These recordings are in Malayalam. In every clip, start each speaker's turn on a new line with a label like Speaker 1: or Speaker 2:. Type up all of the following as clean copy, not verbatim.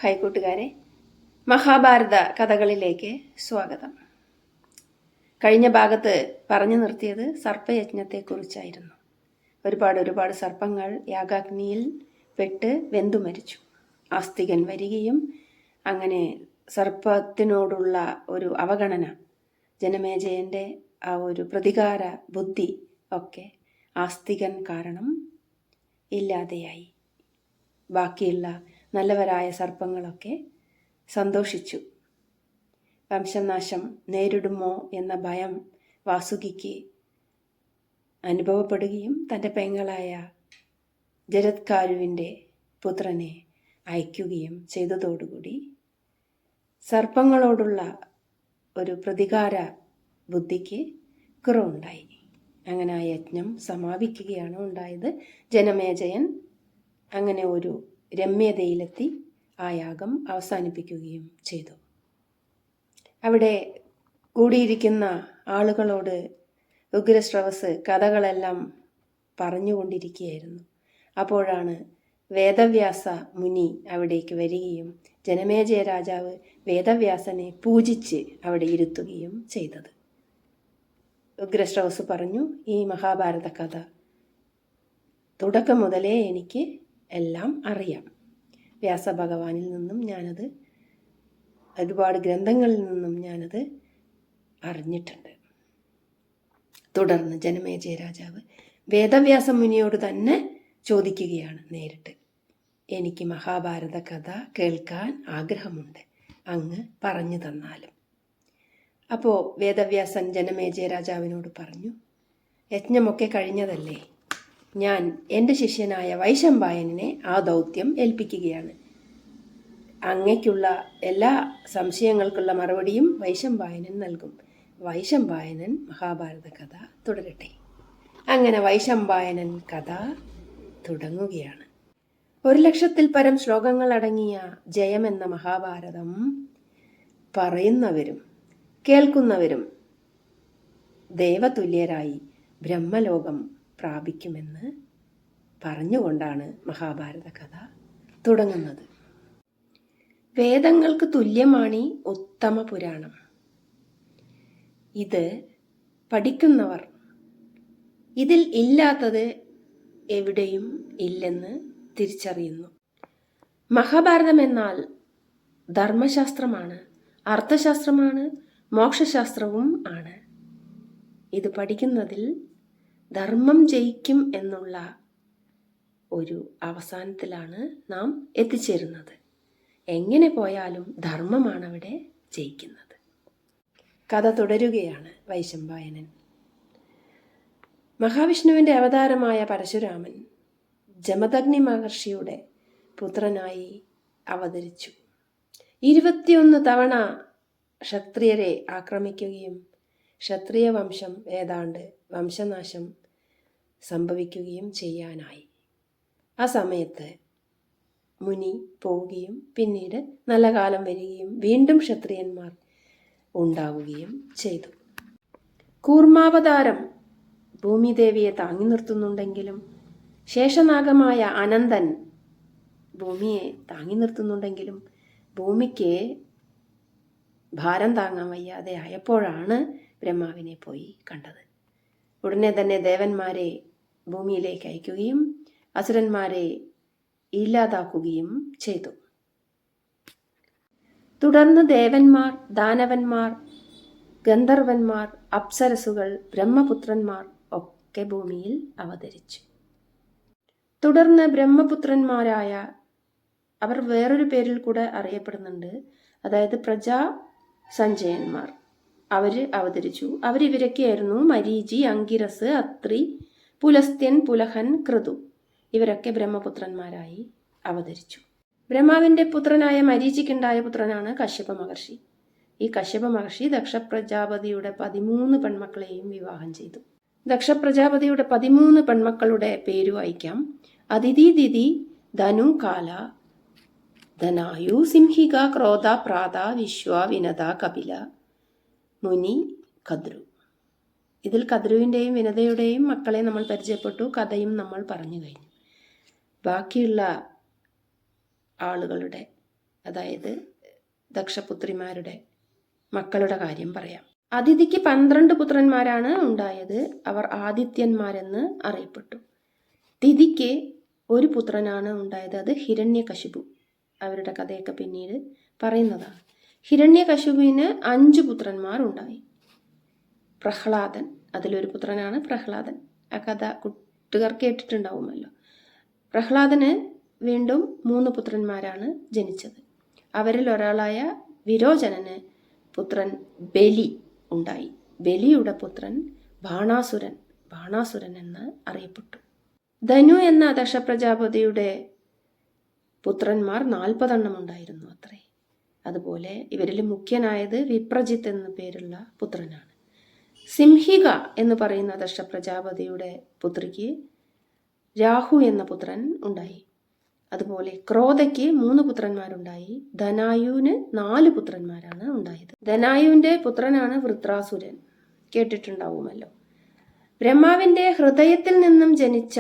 Speaker 1: ഹായ് കൂട്ടുകാരെ, മഹാഭാരത കഥകളിലേക്ക് സ്വാഗതം. കഴിഞ്ഞ ഭാഗത്ത് പറഞ്ഞു നിർത്തിയത് സർപ്പയജ്ഞത്തെക്കുറിച്ചായിരുന്നു. ഒരുപാട് സർപ്പങ്ങൾ യാഗാഗ്നിയിൽ പെട്ട് വെന്തു മരിച്ചു. ആസ്തികൻ വരികയും അങ്ങനെ സർപ്പത്തിനോടുള്ള ഒരു അവഗണന, ജനമേജയൻ്റെ ആ ഒരു പ്രതികാര ബുദ്ധി ഒക്കെ ആസ്തികൻ കാരണം ഇല്ലാതെയായി. ബാക്കിയുള്ള നല്ലവരായ സർപ്പങ്ങളൊക്കെ സന്തോഷിച്ചു. വംശനാശം നേരിടുമോ എന്ന ഭയം വാസുകിക്ക് അനുഭവപ്പെടുകയും തൻ്റെ പെങ്ങളായ ജരത്കാരുവിൻ്റെ പുത്രനെ അയക്കുകയും ചെയ്തതോടുകൂടി സർപ്പങ്ങളോടുള്ള ഒരു പ്രതികാര ബുദ്ധിക്ക് കുറവുണ്ടായി. അങ്ങനെ ആ യജ്ഞം സമാപിക്കുകയാണ് ഉണ്ടായത്. ജനമേജയൻ അങ്ങനെ ഒരു രമ്യതയിലെത്തി ആ യാഗം അവസാനിപ്പിക്കുകയും ചെയ്തു. അവിടെ കൂടിയിരിക്കുന്ന ആളുകളോട് ഉഗ്രശ്രവസ് കഥകളെല്ലാം പറഞ്ഞുകൊണ്ടിരിക്കുകയായിരുന്നു. അപ്പോഴാണ് വേദവ്യാസ മുനി അവിടേക്ക് വരികയും ജനമേജയ രാജാവ് വേദവ്യാസനെ പൂജിച്ച് അവിടെ ഇരുത്തുകയും ചെയ്തത്. ഉഗ്രശ്രവസ് പറഞ്ഞു, ഈ മഹാഭാരത കഥ തുടക്കം മുതലേ എനിക്ക് എല്ലാം അറിയാം. വ്യാസഭഗവാനിൽ നിന്നും ഞാനത്, ഒരുപാട് ഗ്രന്ഥങ്ങളിൽ നിന്നും ഞാനത് അറിഞ്ഞിട്ടുണ്ട്. തുടർന്ന് ജനമേജയ രാജാവ് വേദവ്യാസ മുനിയോട് തന്നെ ചോദിക്കുകയാണ് നേരിട്ട്, എനിക്ക് മഹാഭാരത കഥ കേൾക്കാൻ ആഗ്രഹമുണ്ട്, അങ്ങ് പറഞ്ഞു തന്നാലും. അപ്പോൾ വേദവ്യാസൻ ജനമേജയ രാജാവിനോട് പറഞ്ഞു, യജ്ഞമൊക്കെ കഴിഞ്ഞതല്ലേ, ഞാൻ എൻ്റെ ശിഷ്യനായ വൈശമ്പായനെ ആ ദൗത്യം ഏൽപ്പിക്കുകയാണ്. അങ്ങയ്ക്കുള്ള എല്ലാ സംശയങ്ങൾക്കുള്ള മറുപടിയും വൈശമ്പായനൻ നൽകും. വൈശമ്പായനൻ മഹാഭാരത കഥ തുടരട്ടെ. അങ്ങനെ വൈശമ്പായനൻ കഥ തുടങ്ങുകയാണ്. 1,00,000-ൽ പരം ശ്ലോകങ്ങൾ അടങ്ങിയ ജയമെന്ന മഹാഭാരതം പറയുന്നവരും കേൾക്കുന്നവരും ദേവതുല്യരായി ബ്രഹ്മലോകം പ്രാപിക്കുമെന്ന് പറഞ്ഞുകൊണ്ടാണ് മഹാഭാരത കഥ തുടങ്ങുന്നത്. വേദങ്ങൾക്ക് തുല്യമാണ് ഈ ഉത്തമ പുരാണം. ഇത് പഠിക്കുന്നവർ ഇതിൽ ഇല്ലാത്തത് എവിടെയും ഇല്ലെന്ന് തിരിച്ചറിയുന്നു. മഹാഭാരതം എന്നാൽ ധർമ്മശാസ്ത്രമാണ്, അർത്ഥശാസ്ത്രമാണ്, മോക്ഷശാസ്ത്രവും ആണ്. ഇത് പഠിക്കുന്നതിൽ ധർമ്മം ജയിക്കും എന്നുള്ള ഒരു അവസാനത്തിലാണ് നാം എത്തിച്ചേരുന്നത്. എങ്ങനെ പോയാലും ധർമ്മമാണ് അവിടെ ജയിക്കുന്നത്. കഥ തുടരുകയാണ്. വൈശമ്പായനൻ മഹാവിഷ്ണുവിൻ്റെ അവതാരമായ പരശുരാമൻ ജമദഗ്നി മഹർഷിയുടെ പുത്രനായി അവതരിച്ചു. 21 തവണ ക്ഷത്രിയരെ ആക്രമിക്കുകയും ക്ഷത്രിയ വംശം ഏതാണ്ട് വംശനാശം സംഭവിക്കുകയും ചെയ്യാനായി. ആ സമയത്ത് മുനി പോവുകയും പിന്നീട് നല്ല കാലം വരികയും വീണ്ടും ക്ഷത്രിയന്മാർ ഉണ്ടാവുകയും ചെയ്തു. കൂർമാവതാരം ഭൂമിദേവിയെ താങ്ങി നിർത്തുന്നുണ്ടെങ്കിലും ശേഷനാഗമായ അനന്തൻ ഭൂമിയെ താങ്ങി നിർത്തുന്നുണ്ടെങ്കിലും ഭൂമിക്ക് ഭാരം താങ്ങാൻ വയ്യാതെ ആയപ്പോഴാണ് ബ്രഹ്മാവിനെ പോയി കണ്ടത്. ഉടനെ തന്നെ ദേവന്മാരെ ഭൂമിയിലേക്ക് അയക്കുകയും അസുരന്മാരെ ഇല്ലാതാക്കുകയും ചെയ്തു. തുടർന്ന് ദേവന്മാർ, ദാനവന്മാർ, ഗന്ധർവന്മാർ, അപ്സരസുകൾ, ബ്രഹ്മപുത്രന്മാർ ഒക്കെ ഭൂമിയിൽ അവതരിച്ചു. തുടർന്ന് ബ്രഹ്മപുത്രന്മാരായ അവർ വേറൊരു പേരിൽ കൂടെ അറിയപ്പെടുന്നുണ്ട്, അതായത് പ്രജാ സഞ്ജയന്മാർ, അവർ അവതരിച്ചു. ഇവരൊക്കെയായിരുന്നു മരീചി, അങ്കിരസ്, അത്രി, പുലസ്ത്യൻ, പുലഹൻ, ക്രതു. ഇവരൊക്കെ ബ്രഹ്മപുത്രന്മാരായി അവതരിച്ചു. ബ്രഹ്മാവിൻ്റെ പുത്രനായ മരീചിക്കുണ്ടായ പുത്രനാണ് കശ്യപ മഹർഷി. ഈ കശ്യപ മഹർഷി ദക്ഷപ്രജാപതിയുടെ 13 പെൺമക്കളെയും വിവാഹം ചെയ്തു. ദക്ഷപ്രജാപതിയുടെ 13 പെൺമക്കളുടെ പേരു വായിക്കാം. അതിഥി, ദിതി, ധനു, കാല, ധനായു, സിംഹിക, ക്രോധ, പ്രാത, വിശ്വ, വിനത, കപില, മുനി, കദ്രു. ഇതിൽ കദ്രുവിൻ്റെയും വിനതയുടെയും മക്കളെ നമ്മൾ പരിചയപ്പെട്ടു, കഥയും നമ്മൾ പറഞ്ഞു കഴിഞ്ഞു. ബാക്കിയുള്ള ആളുകളുടെ അതായത് ദക്ഷപുത്രിമാരുടെ മക്കളുടെ കാര്യം പറയാം. അദിതിക്ക് 12 പുത്രന്മാരാണ് ഉണ്ടായത്. അവർ ആദിത്യന്മാരെന്ന് അറിയപ്പെട്ടു. തിഥിക്ക് ഒരു പുത്രനാണ് ഉണ്ടായത്. അത് ഹിരണ്യകശിപു. അവരുടെ കഥയൊക്കെ പിന്നീട് പറയുന്നതാണ്. ഹിരണ്യകശിപുവിന് 5 പുത്രന്മാർ ഉണ്ടായി. പ്രഹ്ലാദൻ അതിലൊരു പുത്രനാണ് പ്രഹ്ലാദൻ. ആ കഥ കുട്ടികൾ കേട്ടിട്ടുണ്ടാവുമല്ലോ. പ്രഹ്ലാദന് വീണ്ടും 3 പുത്രന്മാരാണ് ജനിച്ചത്. അവരിൽ ഒരാളായ വിരോചനന് പുത്രൻ ബലി ഉണ്ടായി. ബലിയുടെ പുത്രൻ ബാണാസുരൻ എന്ന് അറിയപ്പെട്ടു. ധനു എന്ന ദക്ഷപ്രജാപതിയുടെ പുത്രന്മാർ 40 ഉണ്ടായിരുന്നു അത്രേ. അതുപോലെ ഇവരിൽ മുഖ്യനായത് വിപ്രജിത്ത് എന്ന പേരുള്ള പുത്രനാണ്. സിംഹിക എന്ന് പറയുന്ന ദക്ഷപ്രജാപതിയുടെ പുത്രിക്ക് രാഹു എന്ന പുത്രൻ ഉണ്ടായി. അതുപോലെ ക്രോധയ്ക്ക് 3 പുത്രന്മാരുണ്ടായി. ധനായുവിന് 4 പുത്രന്മാരാണ് ഉണ്ടായത്. ധനായുവിന്റെ പുത്രനാണ് വൃത്രാസുരൻ. കേട്ടിട്ടുണ്ടാവുമല്ലോ. ബ്രഹ്മാവിന്റെ ഹൃദയത്തിൽ നിന്നും ജനിച്ച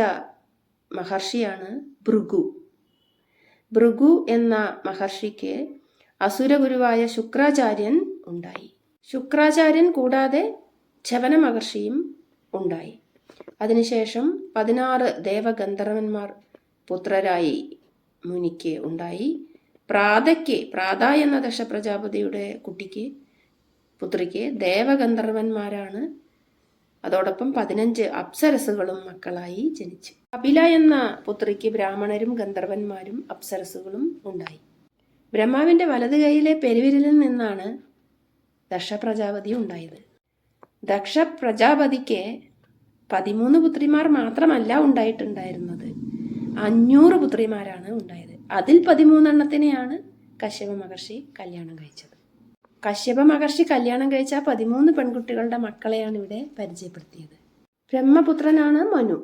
Speaker 1: മഹർഷിയാണ് ഭൃഗു. ഭൃഗു എന്ന മഹർഷിക്ക് അസുരഗുരുവായ ശുക്രാചാര്യൻ ഉണ്ടായി. ശുക്രാചാര്യൻ കൂടാതെ ചവന മഹർഷിയും ഉണ്ടായി. അതിനുശേഷം 16 ദേവഗന്ധർവന്മാർ പുത്രരായി മുനിക്ക് ഉണ്ടായി. പ്രാത എന്ന ദക്ഷപ്രജാപതിയുടെ പുത്രിക്ക് ദേവഗന്ധർവന്മാരാണ്. അതോടൊപ്പം 15 അപ്സരസുകളും മക്കളായി ജനിച്ചു. കപില എന്ന പുത്രിക്ക് ബ്രാഹ്മണരും ഗന്ധർവന്മാരും അപ്സരസുകളും ഉണ്ടായി. ബ്രഹ്മാവിന്റെ വലത് കൈയിലെ പെരുവിരലിൽ നിന്നാണ് ദക്ഷപ്രജാപതി ഉണ്ടായത്. ദക്ഷപ്രജാപതിക്ക് 13 പുത്രിമാർ മാത്രമല്ല ഉണ്ടായിട്ടുണ്ടായിരുന്നത്, 500 പുത്രിമാരാണ് ഉണ്ടായത്. അതിൽ 13 കശ്യപ മഹർഷി കല്യാണം കഴിച്ചത്. കശ്യപ മഹർഷി കല്യാണം കഴിച്ച 13 പെൺകുട്ടികളുടെ മക്കളെയാണ് ഇവിടെ പരിചയപ്പെടുത്തിയത്. ബ്രഹ്മപുത്രനാണ് മനു.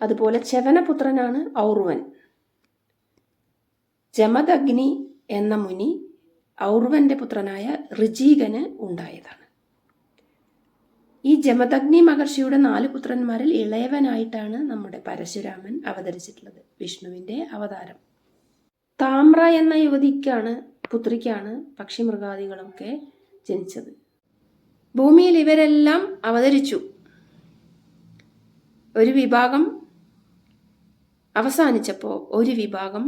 Speaker 1: അതുപോലെ ചവനപുത്രനാണ് ഔർവൻ. ജമദഗ്നി എന്ന മുനി ഔർവന്റെ പുത്രനായ ഋജീകന് ഉണ്ടായതാണ്. ഈ ജമദഗ്നി മഹർഷിയുടെ 4 പുത്രന്മാരിൽ ഇളയവനായിട്ടാണ് നമ്മുടെ പരശുരാമൻ അവതരിച്ചിട്ടുള്ളത്, വിഷ്ണുവിന്റെ അവതാരം. താമ്ര എന്ന പുത്രിക്കാണ് പക്ഷിമൃഗാദികളൊക്കെ ജനിച്ചത്. ഭൂമിയിൽ ഇവരെല്ലാം അവതരിച്ചു. ഒരു വിഭാഗം അവസാനിച്ചപ്പോൾ ഒരു വിഭാഗം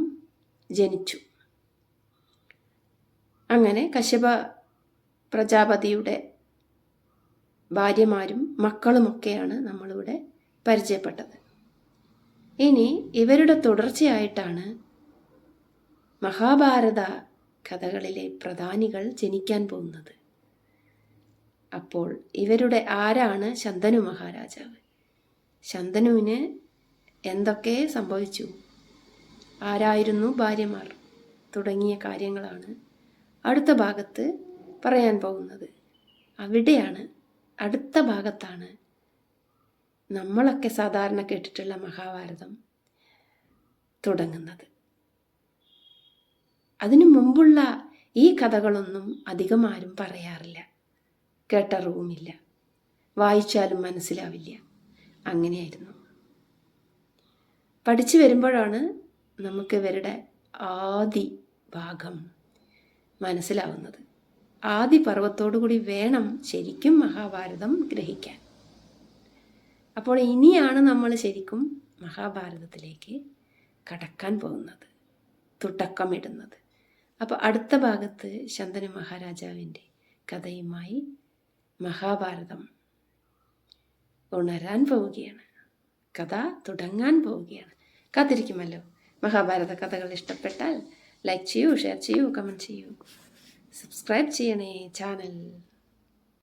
Speaker 1: ജനിച്ചു. അങ്ങനെ കശ്യപ പ്രജാപതിയുടെ ഭാര്യമാരും മക്കളുമൊക്കെയാണ് നമ്മളിവിടെ പരിചയപ്പെട്ടത്. ഇനി ഇവരുടെ തുടർച്ചയായിട്ടാണ് മഹാഭാരത കഥകളിലെ പ്രധാനികൾ ജനിക്കാൻ പോകുന്നത്. അപ്പോൾ ഇവരുടെ ആരാണ് ശന്തനു മഹാരാജാവ്? ശന്തനുവിന് എന്തൊക്കെ സംഭവിച്ചു, ആരായിരുന്നു ഭാര്യമാർ തുടങ്ങിയ കാര്യങ്ങളാണ് അടുത്ത ഭാഗത്ത് പറയാൻ പോകുന്നത്. അടുത്ത ഭാഗത്താണ് നമ്മളൊക്കെ സാധാരണ കേട്ടിട്ടുള്ള മഹാഭാരതം തുടങ്ങുന്നത്. അതിനു മുമ്പുള്ള ഈ കഥകളൊന്നും അധികം ആരും പറയാറില്ല, കേട്ടറിവുമില്ല, വായിച്ചാലും മനസ്സിലാവില്ല. അങ്ങനെയായിരുന്നു. പഠിച്ചു വരുമ്പോഴാണ് നമുക്ക് ഇവരുടെ ആദി ഭാഗം മനസ്സിലാവുന്നത്. ആദി പർവ്വത്തോടുകൂടി വേണം ശരിക്കും മഹാഭാരതം ഗ്രഹിക്കാൻ. അപ്പോൾ ഇനിയാണ് നമ്മൾ ശരിക്കും മഹാഭാരതത്തിലേക്ക് കടക്കാൻ പോകുന്നത്, തുടക്കമിടുന്നത്. അപ്പോൾ അടുത്ത ഭാഗത്ത് ശന്തനു മഹാരാജാവിൻ്റെ കഥയുമായി മഹാഭാരതം ഉണരാൻ പോവുകയാണ്, കഥ തുടങ്ങാൻ പോവുകയാണ്. കാത്തിരിക്കുമല്ലോ. മഹാഭാരത കഥകൾ ഇഷ്ടപ്പെട്ടാൽ ലൈക്ക് ചെയ്യൂ, ഷെയർ ചെയ്യൂ, കമൻറ്റ് ചെയ്യൂ, സബ്സ്ക്രൈബ് ചെയ്യണേ ചാനൽ.